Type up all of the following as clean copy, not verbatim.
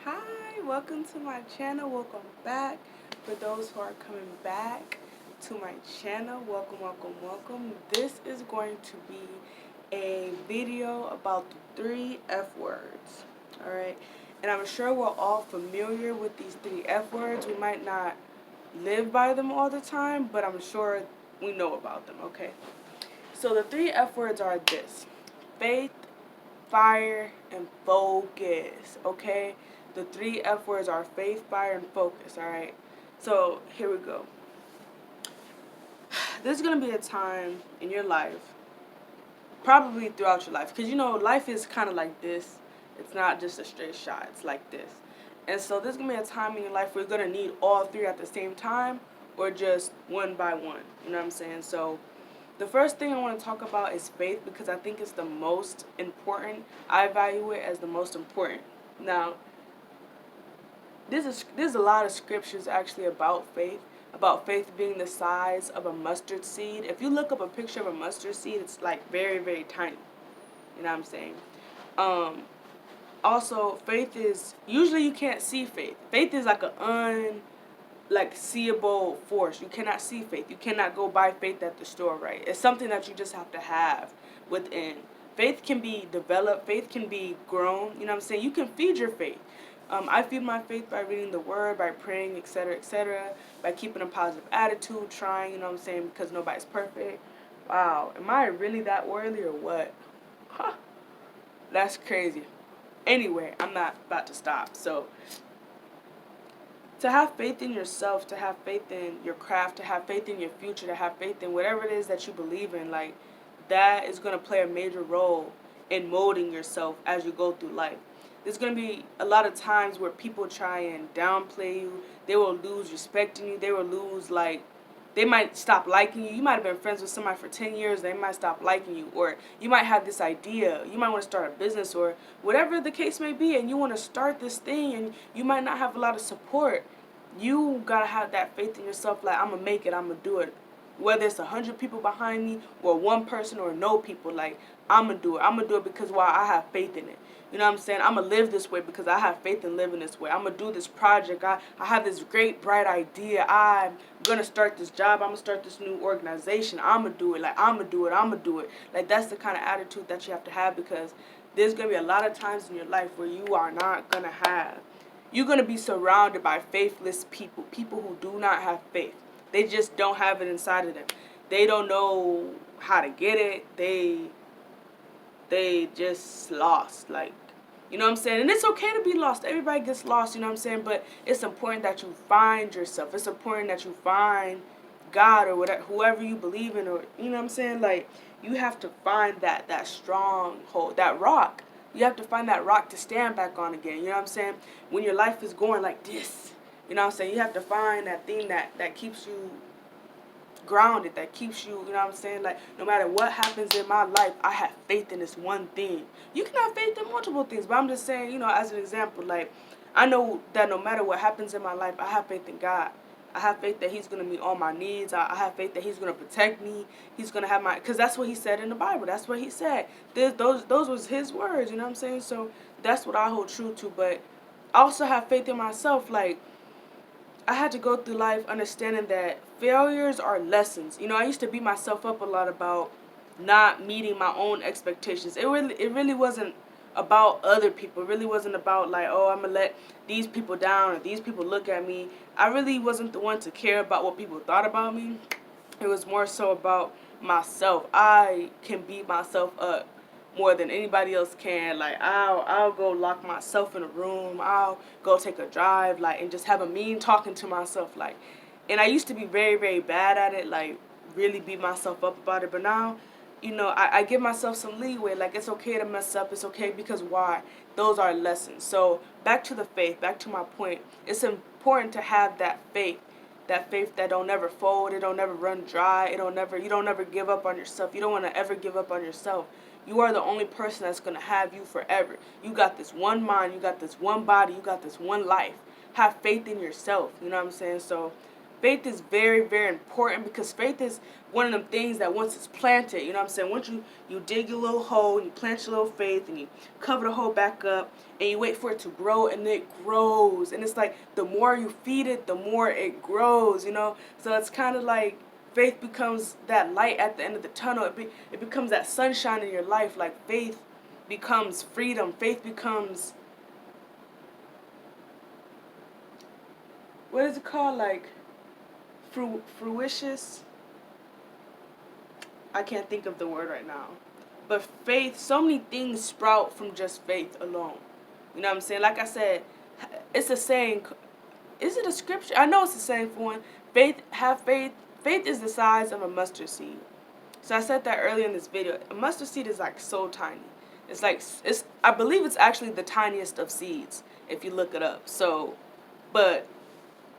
Hi, welcome to my channel. Welcome back. For those who are coming back to my channel, welcome. This is going to be a video about the 3 F words. Alright, and I'm sure we're all familiar with these 3 F words. We might not live by them all the time, but I'm sure we know about them, okay? So the 3 F words are this: faith, fire, and focus, okay? The 3 F words are faith, fire, and focus, alright? So, here we go. There's going to be a time in your life, probably throughout your life, because life is kind of like this. It's not just a straight shot, it's like this. And so there's going to be a time in your life where you're going to need all 3 at the same time, or just one by one, you know what I'm saying? So, the first thing I want to talk about is faith, because I think it's the most important. I value it as the most important. Now, there's a lot of scriptures actually about faith being the size of a mustard seed. If you look up a picture of a mustard seed, it's like very, very tiny. You know what I'm saying? Also, faith is, usually you can't see faith. Faith is like seeable force. You cannot see faith. You cannot go buy faith at the store, right? It's something that you just have to have within. Faith can be developed. Faith can be grown. You know what I'm saying? You can feed your faith. I feed my faith by reading the word, by praying, etc., by keeping a positive attitude, trying, you know what I'm saying, because nobody's perfect. Wow, am I really that worldly or what? Huh, that's crazy. Anyway, I'm not about to stop. So, to have faith in yourself, to have faith in your craft, to have faith in your future, to have faith in whatever it is that you believe in, like, that is going to play a major role in molding yourself as you go through life. There's going to be a lot of times where people try and downplay you. They will lose respect in you. They will lose, like, they might stop liking you. You might have been friends with somebody for 10 years. They might stop liking you. Or you might have this idea. You might want to start a business or whatever the case may be. And you want to start this thing and you might not have a lot of support. You got to have that faith in yourself. Like, I'm going to make it. I'm going to do it. Whether it's 100 people behind me or one person or no people, like, I'm going to do it. I'm going to do it because, why? I have faith in it. You know what I'm saying? I'm going to live this way because I have faith in living this way. I'm going to do this project. I have this great, bright idea. I'm going to start this job. I'm going to start this new organization. I'm going to do it. Like, I'm going to do it. I'm going to do it. Like, that's the kind of attitude that you have to have, because there's going to be a lot of times in your life where you are not going to have. You're going to be surrounded by faithless people, people who do not have faith. They just don't have it inside of them. They don't know how to get it. They just lost, like, you know what I'm saying? And it's okay to be lost. Everybody gets lost, you know what I'm saying? But it's important that you find yourself. It's important that you find God or whatever, whoever you believe in, or, you know what I'm saying? Like, you have to find that stronghold, that rock. You have to find that rock to stand back on again. You know what I'm saying? When your life is going like this, you know what I'm saying? You have to find that thing that keeps you grounded, that keeps you, you know what I'm saying? Like, no matter what happens in my life, I have faith in this one thing. You can have faith in multiple things, but I'm just saying, as an example, like, I know that no matter what happens in my life, I have faith in God. I have faith that He's going to meet all my needs. I have faith that He's going to protect me. He's going to have because that's what He said in the Bible. That's what He said. Those was His words, you know what I'm saying? So that's what I hold true to. But I also have faith in myself. Like, I had to go through life understanding that failures are lessons. I used to beat myself up a lot about not meeting my own expectations. It really wasn't about other people. It really wasn't about, like, oh, I'm going to let these people down or these people look at me. I really wasn't the one to care about what people thought about me. It was more so about myself. I can beat myself up more than anybody else can. Like, I'll go lock myself in a room. I'll go take a drive, like, and just have a mean talking to myself, like. And I used to be very, very bad at it, like, really beat myself up about it. But now, I give myself some leeway. Like, it's okay to mess up. It's okay, because why? Those are lessons. So back to the faith, back to my point. It's important to have that faith. That faith that don't never fold, it don't never run dry, you don't never give up on yourself. You don't want to ever give up on yourself. You are the only person that's going to have you forever. You got this one mind, you got this one body, you got this one life. Have faith in yourself, you know what I'm saying? So Faith is very, very important because faith is one of them things that once it's planted, you know what I'm saying? Once you dig your little hole, you plant your little faith, and you cover the hole back up, and you wait for it to grow, and it grows. And it's like the more you feed it, the more it grows, you know? So it's kind of like faith becomes that light at the end of the tunnel. It becomes that sunshine in your life. Like faith becomes freedom. Faith becomes, what is it called? Like fruitious. I can't think of the word right now. But faith, so many things sprout from just faith alone. You know what I'm saying? Like I said, it's a saying. Is it a scripture? I know it's a saying for one. Faith, have faith. Faith is the size of a mustard seed. So I said that earlier in this video. A mustard seed is like so tiny. It's like, I believe it's actually the tiniest of seeds if you look it up. So, but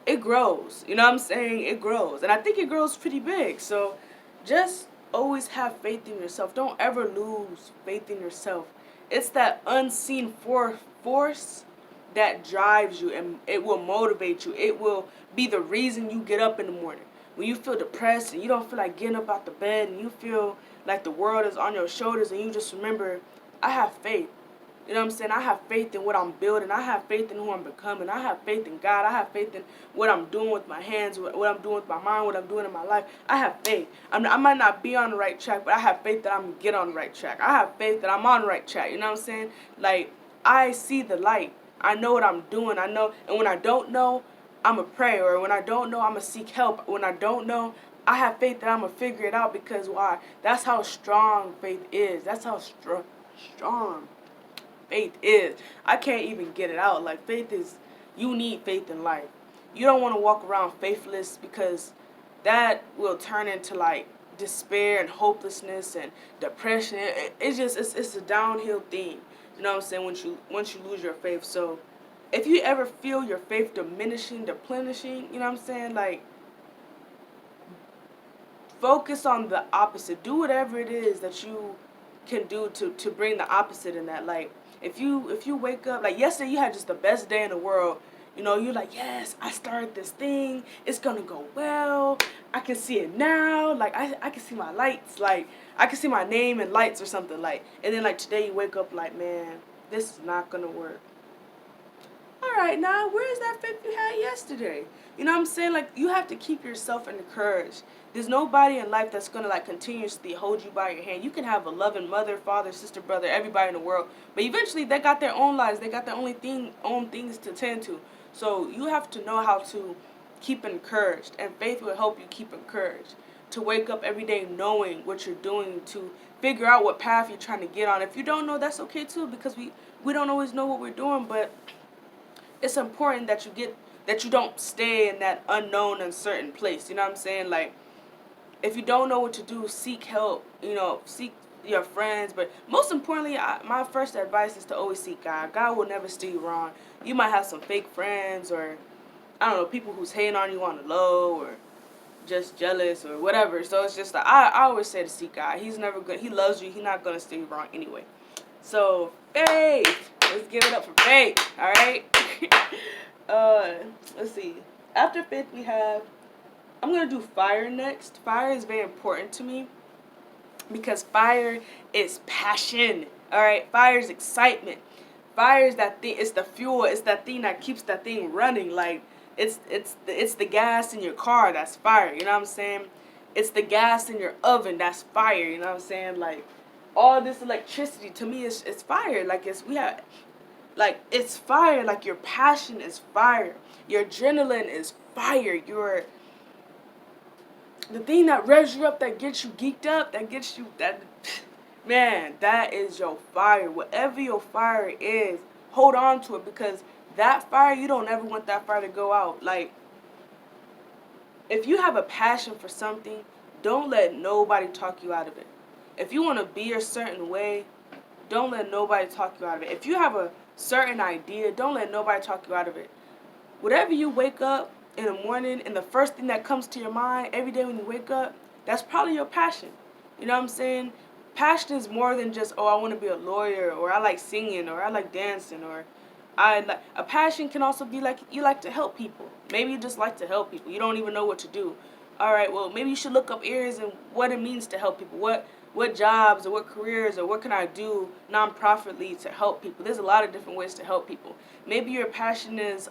it grows. You know what I'm saying? It grows. And I think it grows pretty big. So just always have faith in yourself. Don't ever lose faith in yourself. It's that unseen force that drives you, and it will motivate you. It will be the reason you get up in the morning. When you feel depressed and you don't feel like getting up out the bed and you feel like the world is on your shoulders, and you just remember, I have faith. You know what I'm saying? I have faith in what I'm building. I have faith in who I'm becoming. I have faith in God. I have faith in what I'm doing with my hands, what I'm doing with my mind, what I'm doing in my life. I have faith. I might not be on the right track, but I have faith that I'm going to get on the right track. I have faith that I'm on the right track. You know what I'm saying? Like, I see the light. I know what I'm doing. I know. And when I don't know, I'm going to pray. Or when I don't know, I'm going to seek help. When I don't know, I have faith that I'm going to figure it out, because why? That's how strong faith is. That's how strong faith is. I can't even get it out. Like, faith is, you need faith in life. You don't want to walk around faithless, because that will turn into like despair and hopelessness and depression. It's a downhill thing. You know what I'm saying? Once you lose your faith. So if you ever feel your faith diminishing, deplenishing, you know what I'm saying? Like, focus on the opposite. Do whatever it is that you can do to bring the opposite in that. Like, if you wake up, like yesterday you had just the best day in the world, you know, you're like, yes, I started this thing, it's gonna go well, I can see it now, like I can see my lights, like I can see my name in lights or something, like, and then like today you wake up like, man, this is not gonna work. Alright, now where's that faith you had yesterday? You know what I'm saying? Like, you have to keep yourself encouraged. There's nobody in life that's gonna like continuously hold you by your hand. You can have a loving mother, father, sister, brother, everybody in the world, but eventually they got their own lives. They got their own things to tend to. So you have to know how to keep encouraged, and faith will help you keep encouraged. To wake up every day knowing what you're doing, to figure out what path you're trying to get on. If you don't know, that's okay too, because we don't always know what we're doing, but it's important that you don't stay in that unknown, uncertain place. You know what I'm saying? Like, if you don't know what to do, seek help. You know, seek your friends. But most importantly, my first advice is to always seek God. God will never steer you wrong. You might have some fake friends, or I don't know, people who's hating on you on the low, or just jealous or whatever. So it's just like, I always say to seek God. He's never good. He loves you. He's not gonna steer you wrong anyway. So faith. Let's give it up for faith. All right. Let's see. After faith, I'm gonna do fire next. Fire is very important to me, because fire is passion. All right. Fire is excitement. Fire is that thing. It's the fuel. It's that thing that keeps that thing running. Like, it's the gas in your car. That's fire. You know what I'm saying? It's the gas in your oven. That's fire. You know what I'm saying? Like, all this electricity to me is fire. Like, it's fire. Like, your passion is fire. Your adrenaline is fire. The thing that revs you up, that gets you geeked up, man, that is your fire. Whatever your fire is, hold on to it, because that fire, you don't ever want that fire to go out. Like, if you have a passion for something, don't let nobody talk you out of it. If you want to be a certain way, don't let nobody talk you out of it. If you have a certain idea, don't let nobody talk you out of it. Whatever you wake up in the morning and the first thing that comes to your mind every day when you wake up, that's probably your passion. You know what I'm saying? Passion is more than just, oh, I want to be a lawyer, or I like singing, or I like dancing, or A passion can also be like you like to help people. Maybe you just like to help people. You don't even know what to do. All right, well, maybe you should look up areas and what it means to help people. What jobs or what careers or what can I do non-profitly to help people? There's a lot of different ways to help people. Maybe your passion is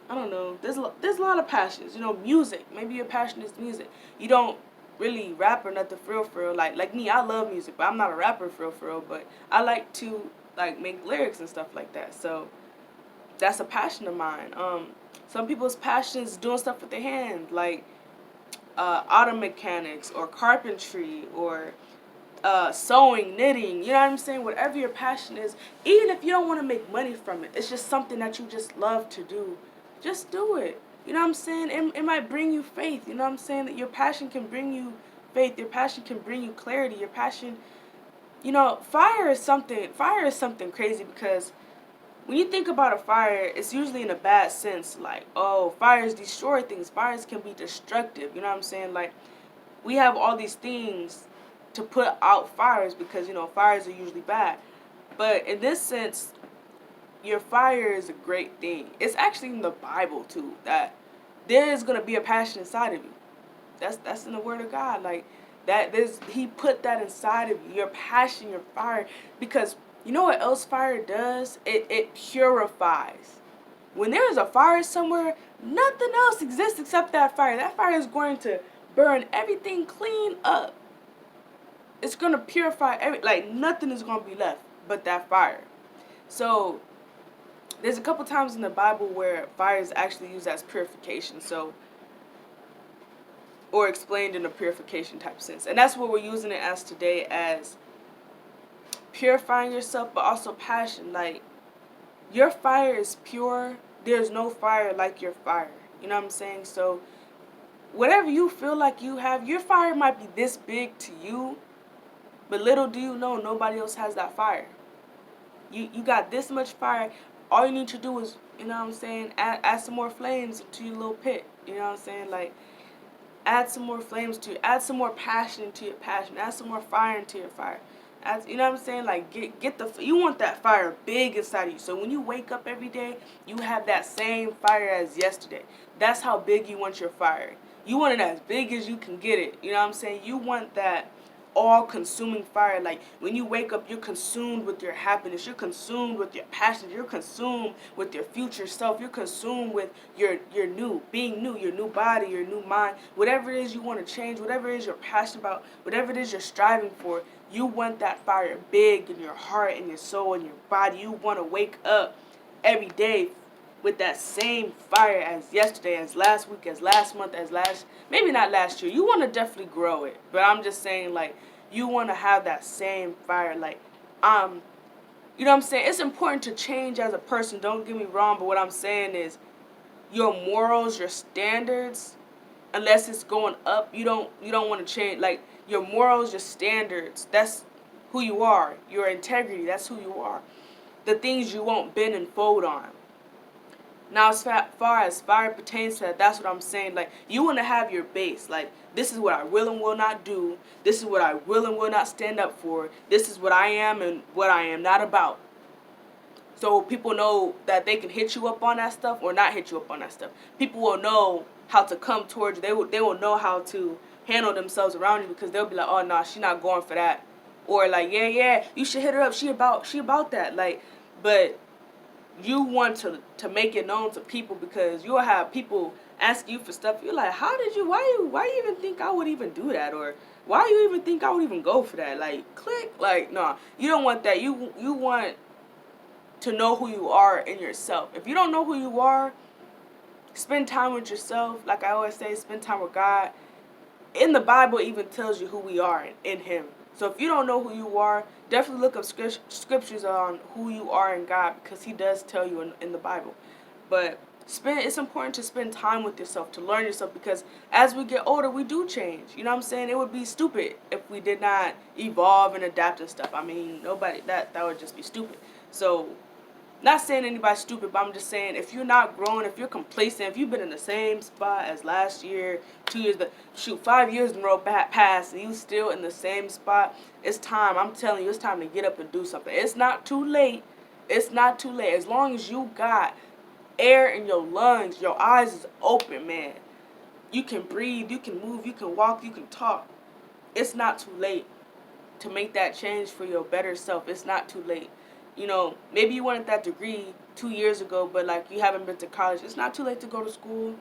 I don't know. There's a lot of passions. You know, music. Maybe your passion is music. You don't really rap or nothing for real. Like me, I love music, but I'm not a rapper for real. But I like to like make lyrics and stuff like that. So that's a passion of mine. Some people's passion is doing stuff with their hands, like auto mechanics or carpentry or sewing, knitting. You know what I'm saying? Whatever your passion is, even if you don't want to make money from it, it's just something that you just love to do. Just do it. You know what I'm saying? It might bring you faith. You know what I'm saying? That your passion can bring you faith. Your passion can bring you clarity. Your passion, you know, fire is something. Fire is something crazy because when you think about a fire, it's usually in a bad sense. Like, oh, fires destroy things. Fires can be destructive. You know what I'm saying? Like, we have all these things to put out fires because, you know, fires are usually bad. But in this sense, your fire is a great thing. It's actually in the Bible too that there is gonna be a passion inside of you. That's in the Word of God. Like that, He put that inside of you. Your passion, your fire, because you know what else fire does? It purifies. When there is a fire somewhere, nothing else exists except that fire. That fire is going to burn everything clean up. It's gonna purify like nothing is gonna be left but that fire. So there's a couple times in the Bible where fire is actually used as purification, so or explained in a purification type sense. And that's what we're using it as today, as purifying yourself, but also passion. Like your fire is pure. There's no fire like your fire. You know what I'm saying? So whatever you feel like you have, your fire might be this big to you, but little do you know nobody else has that fire. You got this much fire. All you need to do is, you know what I'm saying, add some more flames to your little pit. You know what I'm saying? Like, add some more flames to it. Add some more passion into your passion. Add some more fire into your fire. You know what I'm saying? Like, you want that fire big inside of you. So when you wake up every day, you have that same fire as yesterday. That's how big you want your fire. You want it as big as you can get it. You know what I'm saying? You want that all-consuming fire. Like when you wake up, you're consumed with your happiness, you're consumed with your passion, you're consumed with your future self, you're consumed with your being new, your new body, your new mind, whatever it is you want to change, whatever it is you're passionate about, whatever it is you're striving for. You want that fire big in your heart and your soul and your body. You want to wake up every day with that same fire as yesterday, as last week, as last month, maybe not last year. You want to definitely grow it, but I'm just saying, like, you want to have that same fire. Like, you know what I'm saying? It's important to change as a person, don't get me wrong, but what I'm saying is your morals, your standards, unless it's going up, you don't want to change. Like, your morals, your standards, that's who you are. Your integrity, that's who you are. The things you won't bend and fold on. Now, as far as fire pertains to that, that's what I'm saying. Like, you want to have your base. Like, this is what I will and will not do. This is what I will and will not stand up for. This is what I am and what I am not about. So people know that they can hit you up on that stuff or not hit you up on that stuff. People will know how to come towards you. They will know how to handle themselves around you because they'll be like, oh, nah, she's not going for that. Or like, yeah, you should hit her up. She about that. Like, but you want to make it known to people because you'll have people ask you for stuff. You're like, why you even think I would even do that? Or why you even think I would even go for that? Like, click. Like, no, you don't want that. You want to know who you are in yourself. If you don't know who you are, spend time with yourself. Like I always say, spend time with God. In the Bible, it even tells you who we are in Him. So if you don't know who you are, definitely look up scriptures on who you are in God because He does tell you in the Bible. But it's important to spend time with yourself, to learn yourself, because as we get older, we do change. You know what I'm saying? It would be stupid if we did not evolve and adapt and stuff. I mean, that would just be stupid. So, not saying anybody's stupid, but I'm just saying if you're not growing, if you're complacent, if you've been in the same spot as last year, 2 years, 5 years in a row past, and you still in the same spot, it's time. I'm telling you, it's time to get up and do something. It's not too late. It's not too late. As long as you got air in your lungs, your eyes is open, man. You can breathe, you can move, you can walk, you can talk. It's not too late to make that change for your better self. It's not too late. Maybe you wanted that degree 2 years ago, but like you haven't been to college. It's not too late to go to school.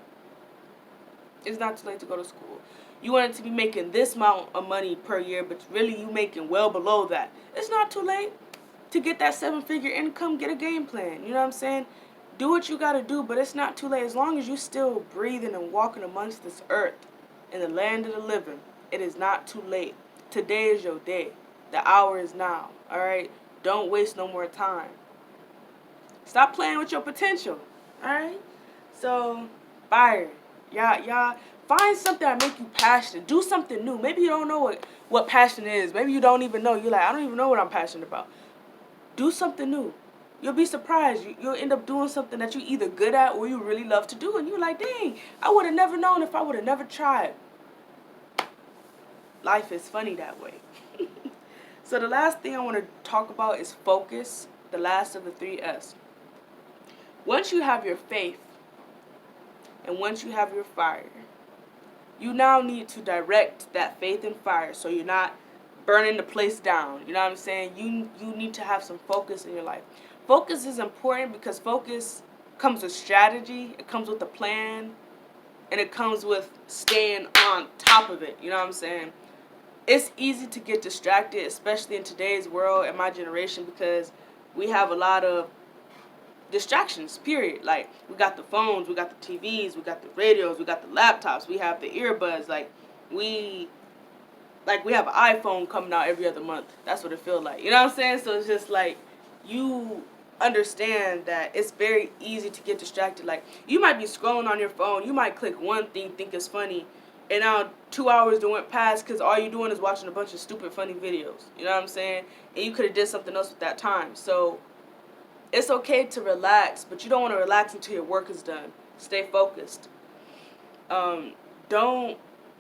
It's not too late to go to school. You wanted to be making this amount of money per year, but really you making well below that. It's not too late to get that 7-figure income. Get a game plan. You know what I'm saying? Do what you got to do, but it's not too late. As long as you still breathing and walking amongst this earth in the land of the living, it is not too late. Today is your day. The hour is now. All right? Don't waste no more time. Stop playing with your potential. All right? So, fire. Y'all find something that make you passionate. Do something new. Maybe you don't know what passion is. Maybe you don't even know. You're like, I don't even know what I'm passionate about. Do something new. You'll be surprised. You'll end up doing something that you're either good at or you really love to do. And you're like, dang, I would have never known if I would have never tried. Life is funny that way. So the last thing I want to talk about is focus. The last of the 3S. Once you have your faith and once you have your fire, you now need to direct that faith and fire so you're not burning the place down. You know what I'm saying? You need to have some focus in your life. Focus is important because focus comes with strategy, it comes with a plan, and it comes with staying on top of it. You know what I'm saying? It's easy to get distracted, especially in today's world and my generation, because we have a lot of distractions, period. Like, we got the phones, we got the TVs, we got the radios, we got the laptops, we have the earbuds. We have an iPhone coming out every other month. That's what it feels like. You know what I'm saying? So it's just like, you understand that it's very easy to get distracted. Like, you might be scrolling on your phone, you might click one thing, think it's funny, and now 2 hours that went past because all you're doing is watching a bunch of stupid funny videos. You know what I'm saying? And you could have did something else with that time. So it's okay to relax, but you don't want to relax until your work is done. Stay focused. Don't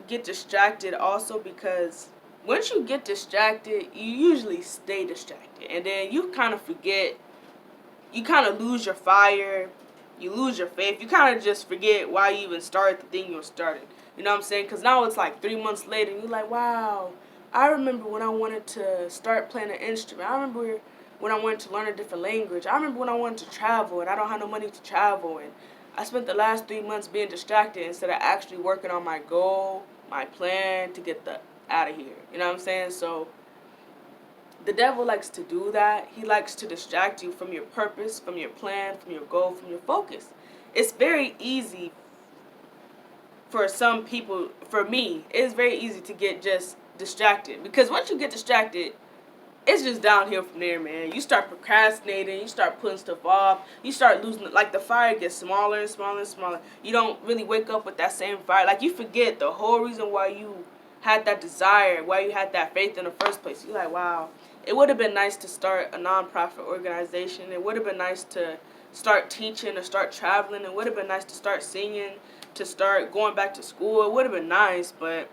get distracted also, because once you get distracted, you usually stay distracted. And then you kind of forget, you kind of lose your fire, you lose your faith, you kind of just forget why you even started the thing you started. You know what I'm saying? Because now it's like 3 months later and you're like, wow, I remember when I wanted to start playing an instrument. I remember when I wanted to learn a different language. I remember when I wanted to travel and I don't have no money to travel. And I spent the last 3 months being distracted instead of actually working on my goal, my plan to get out of here. You know what I'm saying? So the devil likes to do that. He likes to distract you from your purpose, from your plan, from your goal, from your focus. It's very easy for some people, for me, it's very easy to get just distracted. Because once you get distracted, it's just downhill from there, man. You start procrastinating, you start putting stuff off, you start losing, like the fire gets smaller and smaller and smaller. You don't really wake up with that same fire. Like, you forget the whole reason why you had that desire, why you had that faith in the first place. You're like, wow, it would have been nice to start a nonprofit organization. It would have been nice to start teaching or start traveling. It would have been nice to start singing, to start going back to school. It would have been nice, but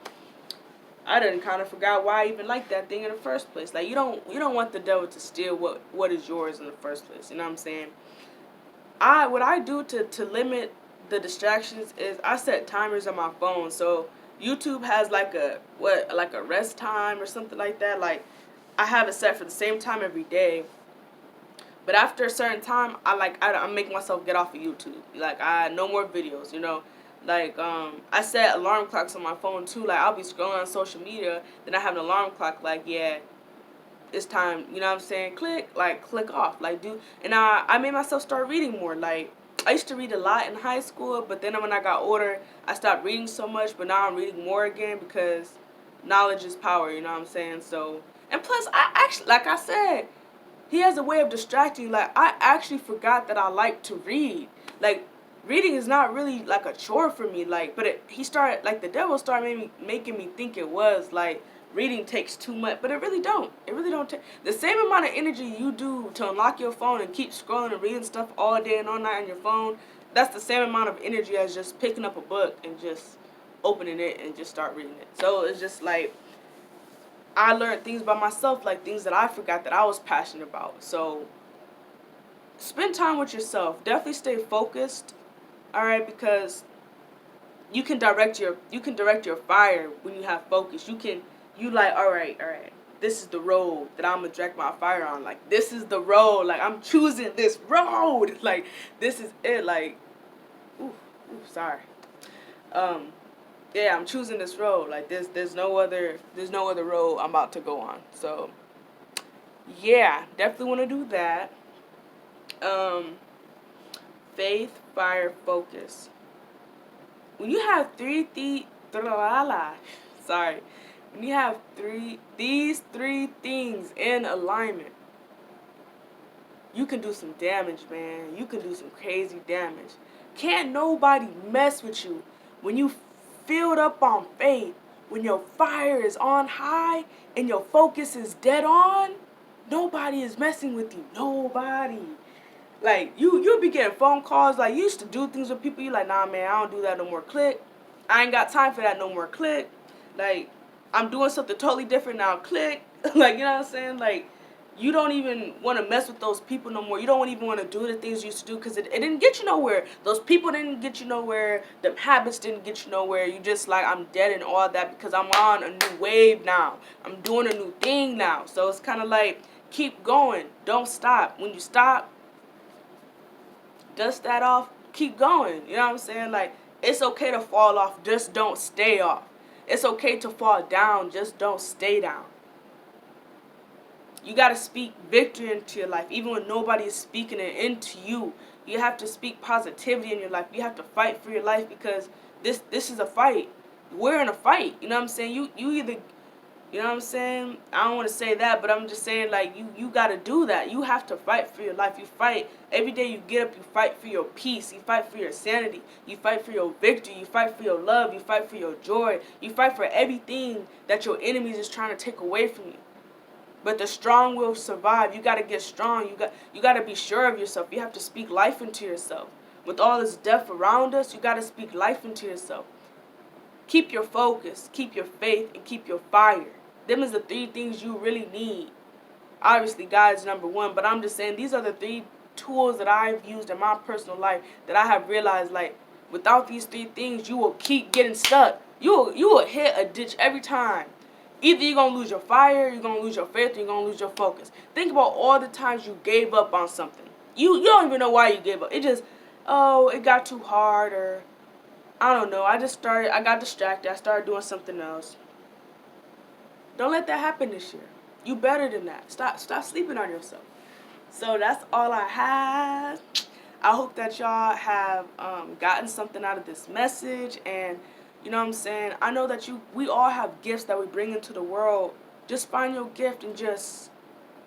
I done kind of forgot why I even liked that thing in the first place. Like, you don't want the devil to steal what is yours in the first place. You know what I'm saying? What I do to limit the distractions is I set timers on my phone. So YouTube has like a rest time or something like that. Like, I have it set for the same time every day. But after a certain time, I make myself get off of YouTube. Like, no more videos, you know. Like, I set alarm clocks on my phone too. Like, I'll be scrolling on social media, then I have an alarm clock, like, yeah, it's time, you know what I'm saying? Click off. And I made myself start reading more. Like, I used to read a lot in high school, but then when I got older, I stopped reading so much, but now I'm reading more again because knowledge is power, you know what I'm saying? So, and plus, I actually, like I said, he has a way of distracting you. Like, I actually forgot that I like to read. Like, reading is not really like a chore for me, like, but the devil started making me think it was, like, reading takes too much, but it really don't. It really don't take the same amount of energy you do to unlock your phone and keep scrolling and reading stuff all day and all night on your phone. That's the same amount of energy as just picking up a book and just opening it and just start reading it. So it's just like, I learned things by myself, like things that I forgot that I was passionate about. So spend time with yourself. Definitely stay focused. All right, because you can direct your fire when you have focus. You like, all right. This is the road that I'm gonna direct my fire on. Like, this is the road. Like, I'm choosing this road. Like, this is it. Like, sorry. Um, yeah, I'm choosing this road. Like, there's no other road I'm about to go on. So, yeah, definitely want to do that. Um, faith, fire, focus. When you have sorry, when you have these three things in alignment, you can do some damage, man. You can do some crazy damage. Can't nobody mess with you when you filled up on faith, when your fire is on high and your focus is dead on. Nobody is messing with you. Nobody. Like, you'll be getting phone calls. Like, you used to do things with people. You like, nah, man, I don't do that no more. Click. I ain't got time for that no more. Click. Like, I'm doing something totally different now. Click. Like, you know what I'm saying? Like, you don't even want to mess with those people no more. You don't even want to do the things you used to do because it didn't get you nowhere. Those people didn't get you nowhere. The habits didn't get you nowhere. You just like, I'm dead and all that because I'm on a new wave now. I'm doing a new thing now. So it's kind of like, keep going. Don't stop. When you stop, dust that off, keep going. You know what I'm saying? Like, it's okay to fall off, just don't stay off. It's okay to fall down, just don't stay down. You got to speak victory into your life, even when nobody is speaking it into you. You have to speak positivity in your life. You have to fight for your life because this is a fight. We're in a fight. You know what I'm saying? You either, you know what I'm saying? I don't want to say that, but I'm just saying, like, you got to do that. You have to fight for your life. You fight. Every day you get up, you fight for your peace. You fight for your sanity. You fight for your victory. You fight for your love. You fight for your joy. You fight for everything that your enemies is trying to take away from you. But the strong will survive. You got to get strong. You got to be sure of yourself. You have to speak life into yourself. With all this death around us, you got to speak life into yourself. Keep your focus, keep your faith, and keep your fire. Them is the three things you really need. Obviously, God is number one, but I'm just saying these are the three tools that I've used in my personal life that I have realized, like, without these three things, you will keep getting stuck. You will hit a ditch every time. Either you're going to lose your fire, you're going to lose your faith, or you're going to lose your focus. Think about all the times you gave up on something. You don't even know why you gave up. It just, oh, it got too hard, or I don't know. I got distracted. I started doing something else. Don't let that happen this year. You better than that. Stop sleeping on yourself. So that's all I have. I hope that y'all have gotten something out of this message, and you know what I'm saying? I know that we all have gifts that we bring into the world. Just find your gift and just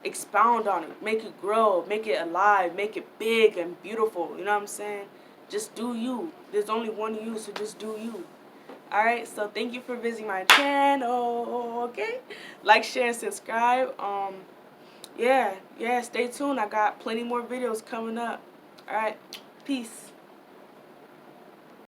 expound on it. Make it grow. Make it alive. Make it big and beautiful. You know what I'm saying? Just do you. There's only one you, so just do you. Alright, so thank you for visiting my channel. Okay? Like, share, and subscribe. Yeah, stay tuned. I got plenty more videos coming up. Alright, peace.